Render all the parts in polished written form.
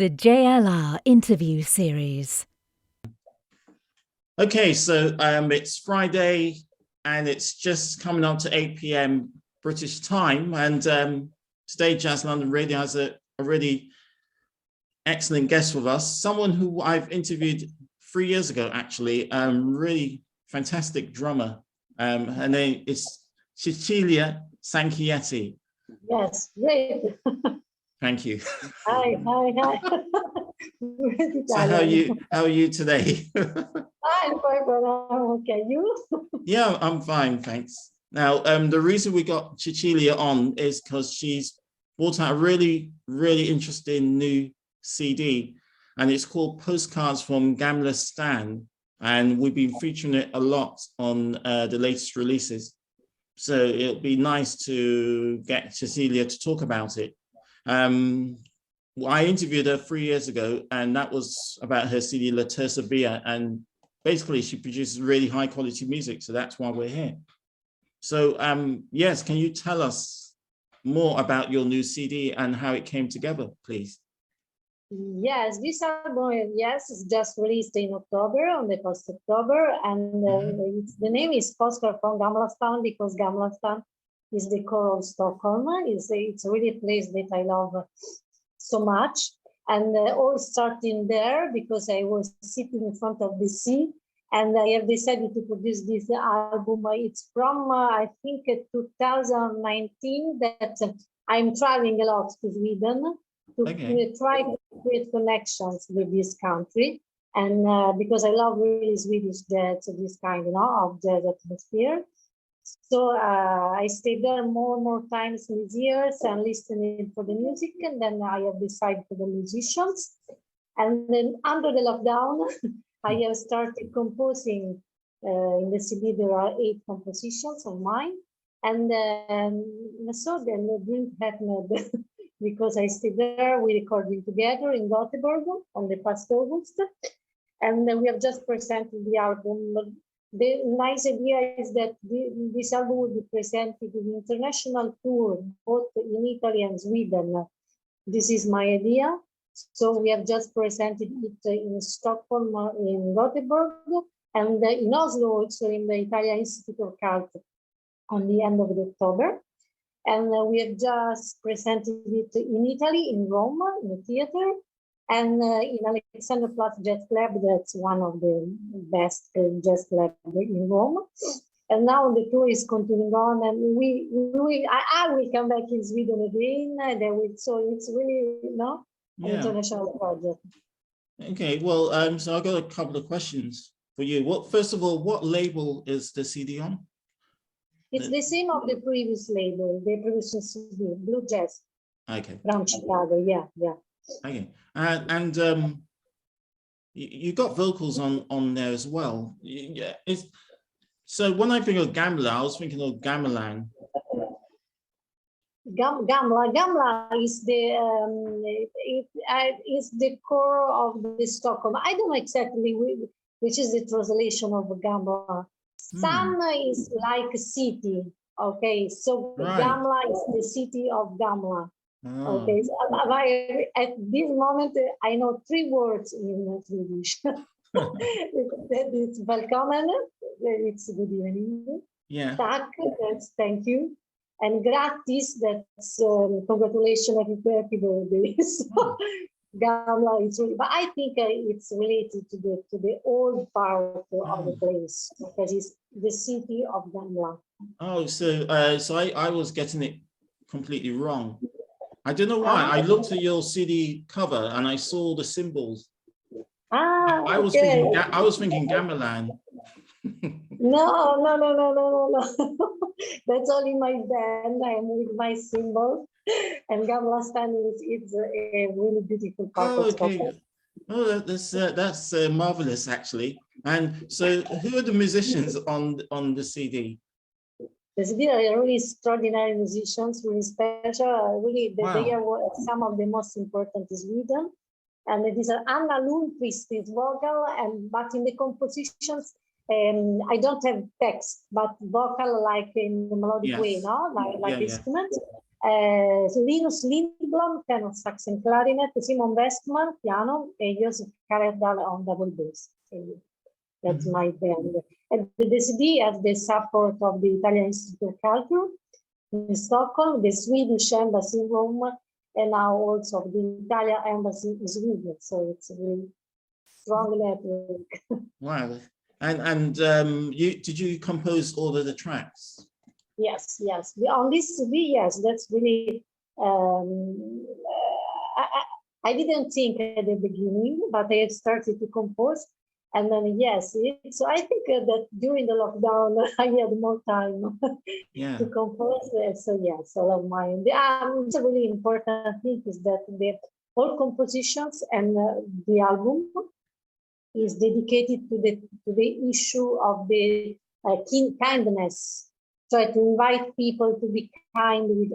The JLR interview series. Okay, so it's Friday and it's just coming up to 8 p.m. British time. And today, Jazz London Radio has a really excellent guest with us, someone who I've interviewed 3 years ago, actually, really fantastic drummer. Her name is Cecilia Sanchietti. Yes, great. Thank you. Hi. So how are you today? I'm fine, okay. You? Yeah, I'm fine, thanks. Now, the reason we got Cecilia on is because she's brought out a really interesting new CD, and it's called Postcards from Gamla Stan, and we've been featuring it a lot on the latest releases. So it'll be nice to get Cecilia to talk about it. I interviewed her 3 years ago, and that was about her CD La Terza Via, and basically she produces really high quality music, so that's why we're here. So yes, can you tell us more about your new CD and how it came together, please? Yes, this album, is just released in October, on the 1st of October, and the name is Postcard From Gamla Stan because Gamla Stan is the core of Stockholm. It's really a place that I love so much. And all starting there because I was sitting in front of the sea, and I have decided to produce this album. It's from, I think, 2019 that I'm traveling a lot to Sweden to try to create connections with this country. And because I love really Swedish jazz, this kind of jazz atmosphere. So I stayed there more times in these years and listening for the music, and then I have decided for the musicians. And then under the lockdown, I have started composing. In the CD there are 8 compositions of mine, and so then the dream happened because I stayed there. We recorded together in Gothenburg on the past August, and then we have just presented the album. The nice idea is that this album will be presented in an international tour, both in Italy and Sweden. This is my idea. So we have just presented it in Stockholm, in Gothenburg, and in Oslo, also in the Italian Institute of Culture on the end of October. And we have just presented it in Italy, in Rome, in a theater, and in Alexanderplatz Jazz Club. That's one of the best jazz clubs in Rome. And now the tour is continuing on, and I will come back in Sweden again. So it's really, an international project. Okay, well, so I've got a couple of questions for you. First of all, what label is the CD on? It's the same of the previous label, the previous CD, Blue Jazz. Okay. From Chicago, yeah. Okay, and you got vocals on there as well. Yeah. So when I think of Gamla, I was thinking of Gamelan. Gamla is the core of the Stockholm. I don't know exactly which is the translation of Gamla. Stan is like a city. Okay, so right. Gamla is the city of Gamla. Oh. Okay, so at this moment I know 3 words in Swedish. It's välkommen, it's good evening. Yeah. Tack, that's thank you. And gratis, that's congratulations, happy birthday. So Gamla is really, but I think it's related to the old part of the place because it's the city of Gamla. Oh, so I was getting it completely wrong. I don't know why. I looked at your CD cover and I saw the symbols. I was thinking Gamelan. No. That's only my band. I am with my symbol, and Gamla Stan it's a really beautiful part of Stockholm. Oh, that's marvelous, actually. And so, who are the musicians on the CD? The CD are really extraordinary musicians, really special. They are some of the most important in Sweden. And these are Anna Lundqvist is vocal, but in the compositions, I don't have text, but vocal like in the melodic way, no? Like instruments. Linus Lindblom, tenor sax and clarinet, Simon Westman, piano, and Joseph Karedal on double bass. That's my band. And the CD has the support of the Italian Institute of Culture in Stockholm, the Swedish Embassy in Rome, and now also the Italian Embassy in Sweden. So it's a really strong network. Wow. And did you compose all of the tracks? Yes. On this CD, yes, that's really. I didn't think at the beginning, but I started to compose. And then, yes, so I think that during the lockdown, I had more time to compose. So, yes, all of mine. It's a really important thing is that all compositions and the album is dedicated to the issue of the kindness. So to invite people to be kind with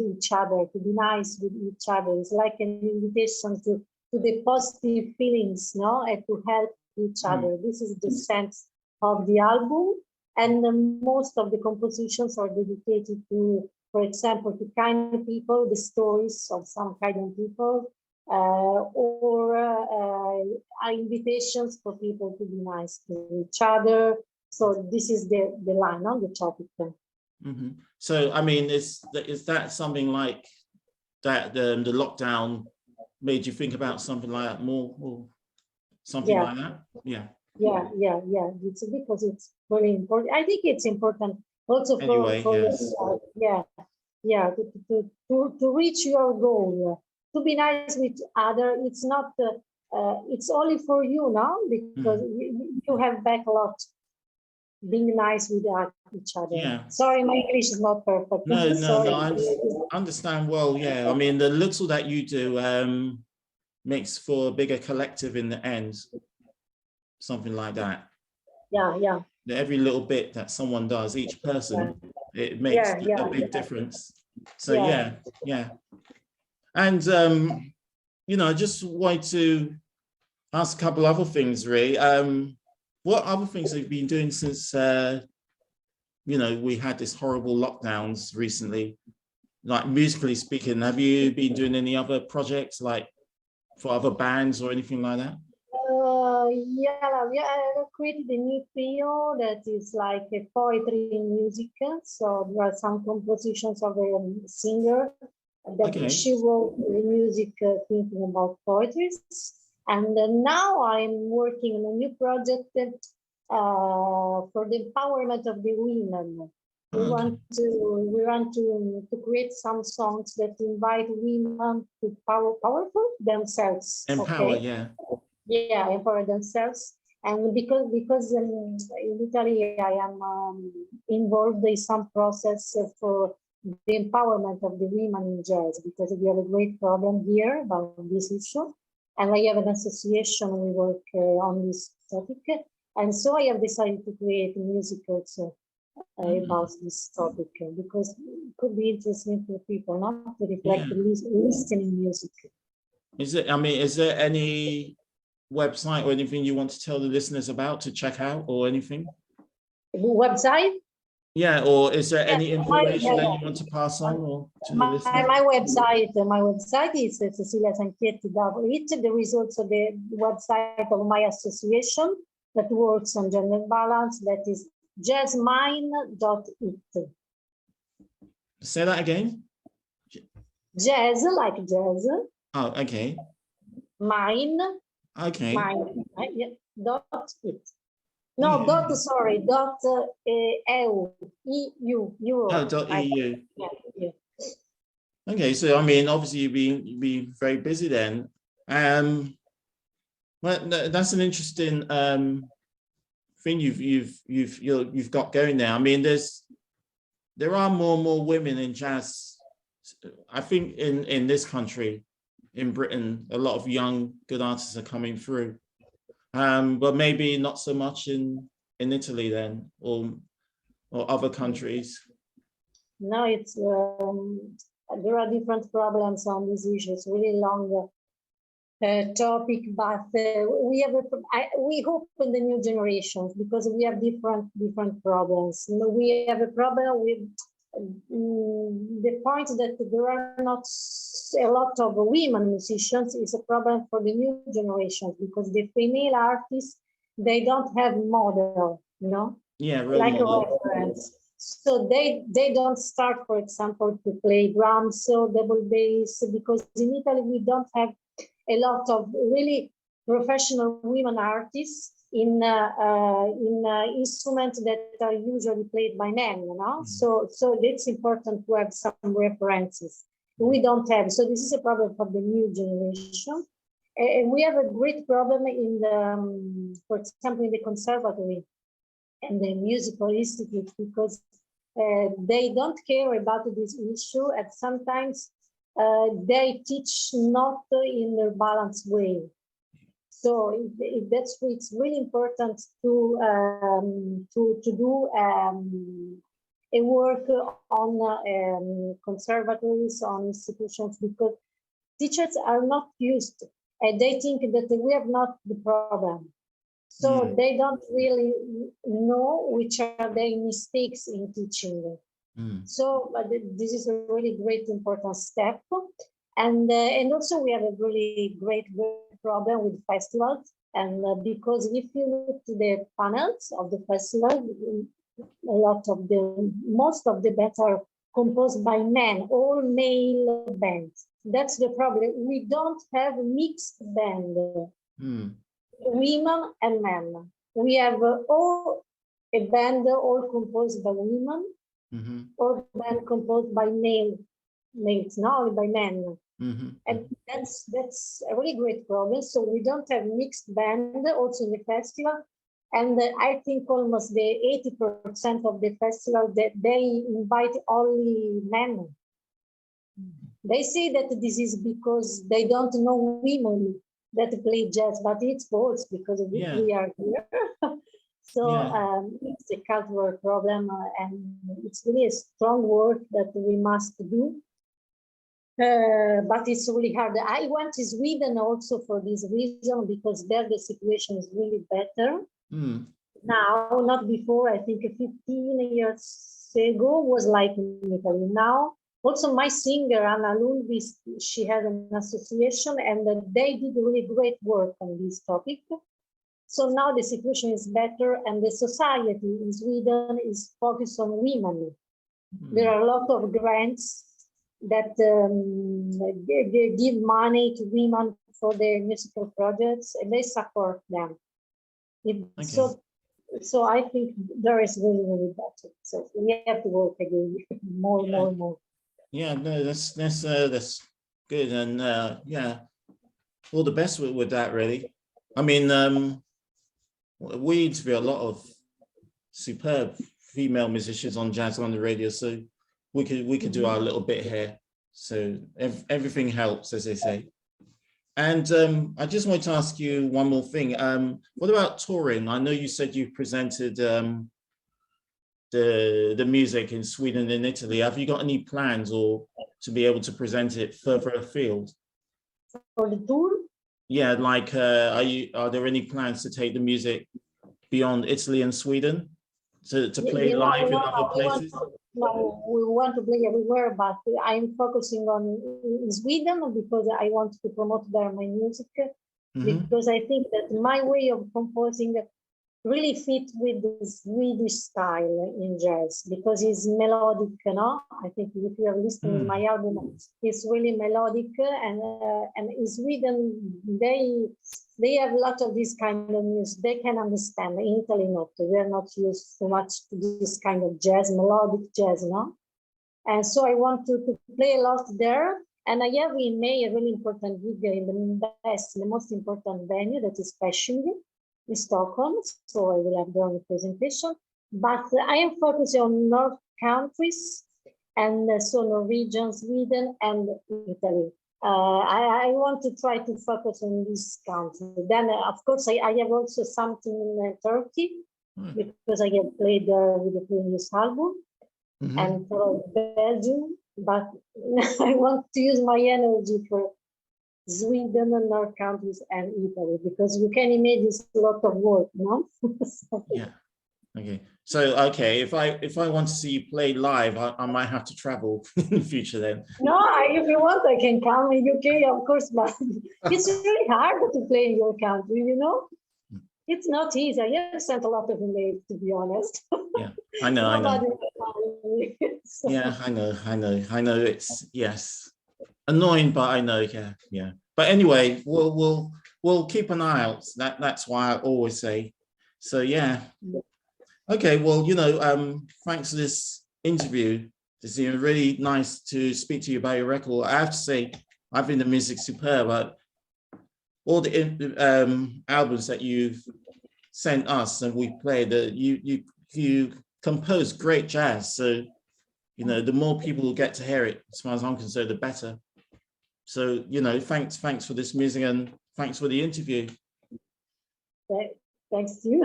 each other, to be nice with each other. It's like an invitation to the positive feelings, no, and to help each other. This is the sense of the album, and most of the compositions are dedicated to, for example, to kind people, the stories of some kind people, or invitations for people to be nice to each other. So this is the line on the topic. So I mean, is that something like that? The lockdown made you think about something like that more, or something like that? Yeah. It's because it's very important. I think it's important also to reach your goal, to be nice with other. It's not. It's only for you now, because you have back a lot. Being nice with each other. Yeah. Sorry, my English is not perfect. No, I understand well. Yeah, I mean, the little that you do makes for a bigger collective in the end. Something like that. Yeah. Every little bit that someone does, each person, it makes a big difference. So yeah. And I just wanted to ask a couple other things, really. What other things have you been doing since, we had this horrible lockdowns recently? Like musically speaking, have you been doing any other projects, like for other bands or anything like that? I created a new trio that is like a poetry in music. So there are some compositions of a singer that she wrote music thinking about poetry. And now I'm working on a new project for the empowerment of the women. We want to create some songs that invite women to powerful themselves. Empower, empower themselves. And because in Italy I am involved in some process for the empowerment of the women in jazz, because we have a great problem here about this issue. And I have an association, we work on this topic. And so I have decided to create music also about this topic, because it could be interesting for people, not to reflect listening music. Is there any website or anything you want to tell the listeners about to check out or anything? Website? Yeah, or is there any information that you want to pass on or to the listeners? My website is Cecilia Sanchietti. There is also the website of my association that works on gender balance, that is jazzmine.it. Say that again. Jazz, like jazz. Oh, okay. Mine. Okay. Mine. Dot it. No, dot, sorry, dot EU. Euro. Oh, dot EU. Yeah. Okay, so I mean, obviously you've been very busy then. Well, that's an interesting thing you've got going there. I mean, there are more and more women in jazz. I think in this country, in Britain, a lot of young good artists are coming through. But maybe not so much in Italy then, or other countries. No, it's there are different problems on these issues. Really long topic, but we hope in the new generations, because we have different problems. We have a problem with the point that there are not a lot of women musicians is a problem for the new generation, because the female artists, they don't have model, Yeah, role like model. a reference. So they don't start, for example, to play drums or double bass, because in Italy we don't have a lot of really professional women artists in instruments that are usually played by men, So it's important to have some references. We don't have, so this is a problem for the new generation. And we have a great problem in the, for example, in the conservatory and the musical institute, because they don't care about this issue, and sometimes they teach not in a balanced way. So that's why it's really important to do a work on conservatories, on institutions, because teachers are not used, and they think that we have not the problem. So they don't really know which are their mistakes in teaching. So this is a really great important step. And also we have a really great problem with festivals. And because if you look to the panels of the festival, most of the bands are composed by men, all male bands. That's the problem. We don't have mixed band. Women and men. We have all a band all composed by women, or band composed by males, not by men. And that's a really great problem. So we don't have mixed band also in the festival. And I think almost the 80% of the festival that they invite only men. They say that this is because they don't know women that play jazz, but it's false, because we are here. So it's a cultural problem, and it's really a strong work that we must do. But it's really hard. I went to Sweden also for this reason, because there the situation is really better. Now, not before. I think 15 years ago was like in Italy. Now, also my singer, Anna Lundqvist, she had an association, and they did really great work on this topic. So now the situation is better, and the society in Sweden is focused on women. There are a lot of grants that they give money to women for their musical projects, and they support them. So I think there is really, really better. So we have to work again more. Yeah, no, that's good, and all the best with that, really. I mean, we interview a lot of superb female musicians on Jazz on the Radio, so we could do our little bit here. So everything helps, as they say. And I just wanted to ask you one more thing. What about touring? I know you said you presented the music in Sweden and Italy. Have you got any plans or to be able to present it further afield? For the tour? Yeah, like are there any plans to take the music beyond Italy and Sweden to play live in other places? We want to play everywhere, but I'm focusing on in Sweden, because I want to promote there my music, because I think that my way of composing really fit with the Swedish style in jazz, because it's melodic, I think if you are listening to my album, it's really melodic, and in Sweden they have a lot of this kind of music. They can understand. In Italy, not. They're not used so much to this kind of jazz, melodic jazz, And so I want to play a lot there. And I have in May a really important gig in the most important venue, that is Fasching in Stockholm. So I will have done a presentation. But I am focusing on North countries, and so Norwegian, Sweden, and Italy. I want to try to focus on this country. Then, of course, I have also something in Turkey, because I have played there with the previous album, and for Belgium. But I want to use my energy for Sweden and North countries and Italy, because you can imagine it's a lot of work, Yeah. Okay. So okay, if I want to see you play live, I might have to travel in the future then. No, if you want, I can come in UK, of course, but it's really hard to play in your country, you know? It's not easy. I have sent a lot of emails, to be honest. Yeah, I know. So. Yeah, I know. It's yes, annoying, but I know. Yeah. But anyway, we'll keep an eye out. That's why I always say. So yeah. Okay. Well, thanks for this interview. It's been really nice to speak to you about your record. I have to say, I think the music's superb. But all the albums that you've sent us and we played, you compose great jazz. So, the more people will get to hear it, as far as I'm concerned, the better. So, thanks for this music and thanks for the interview. Thanks to you.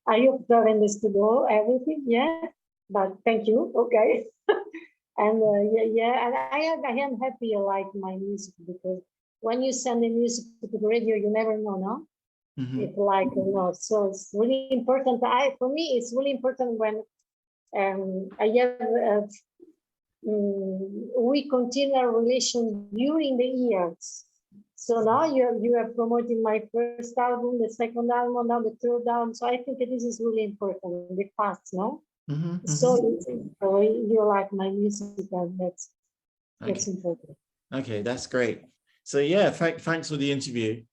I hope you have understood everything. Yeah, but thank you. Okay. And and I am happy you like my music, because when you send the music to the radio, you never know, no? Mm-hmm. It's like, so it's really important. For me, it's really important when I have we continue our relation during the years. So now you are promoting my first album, the second album, now the third album. So I think this is really important in the past, no? Mm-hmm, so you like my music, and that's important. Okay, that's great. So yeah, thanks for the interview.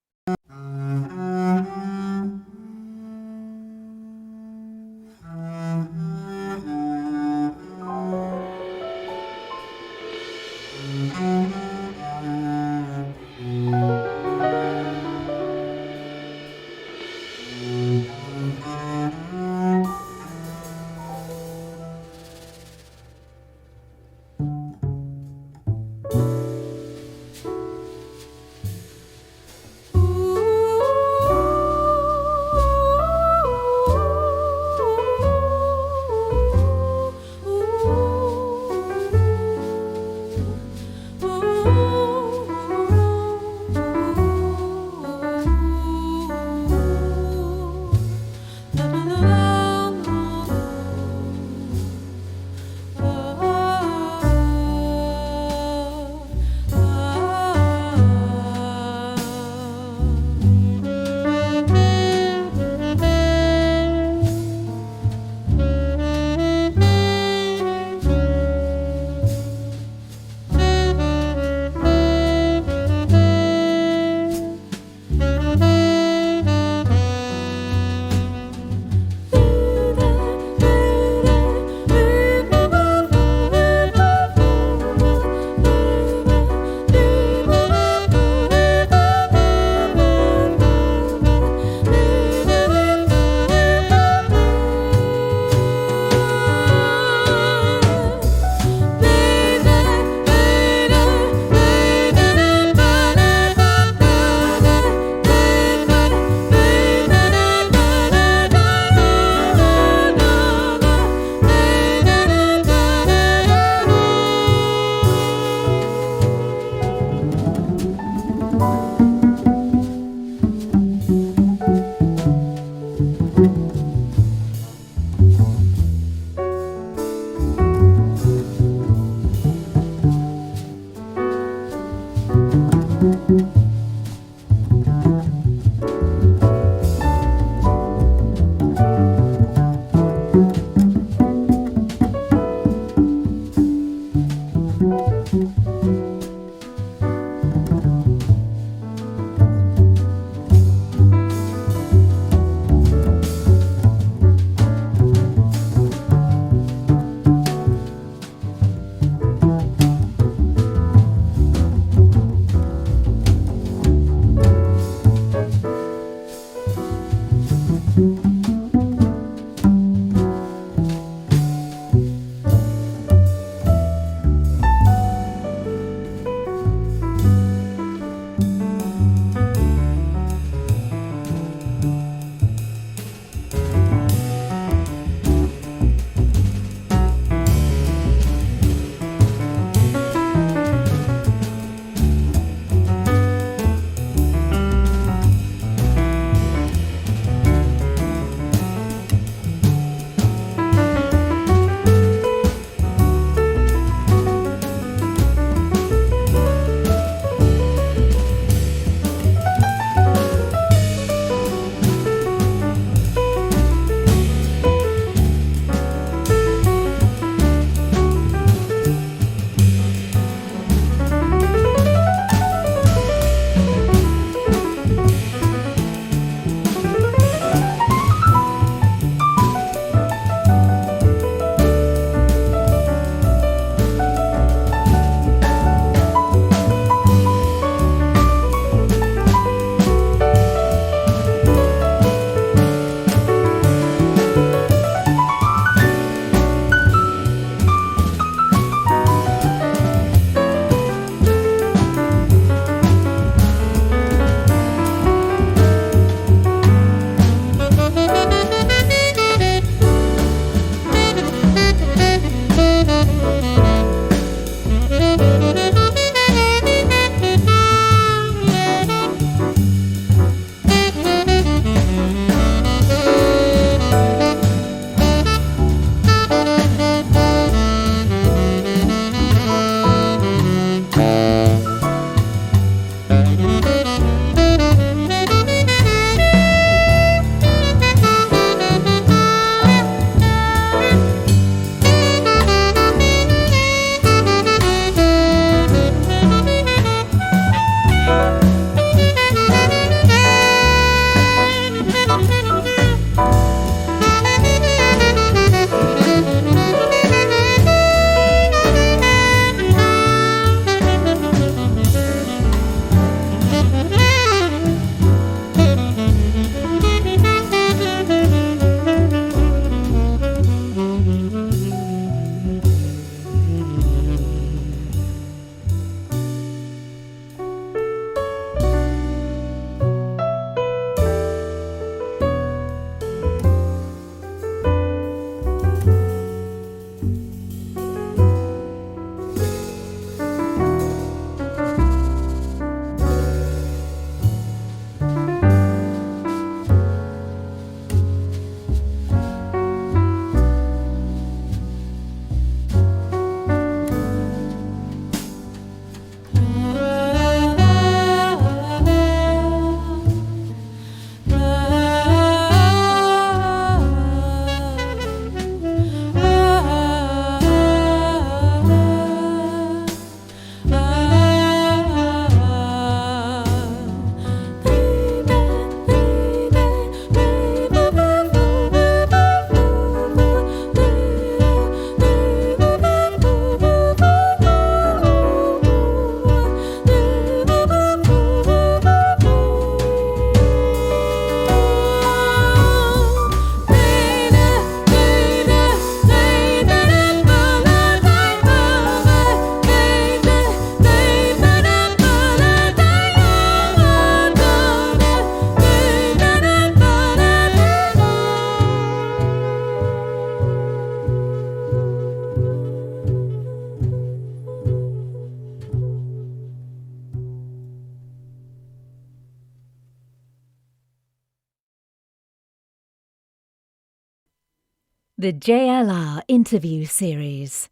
The JLR interview series.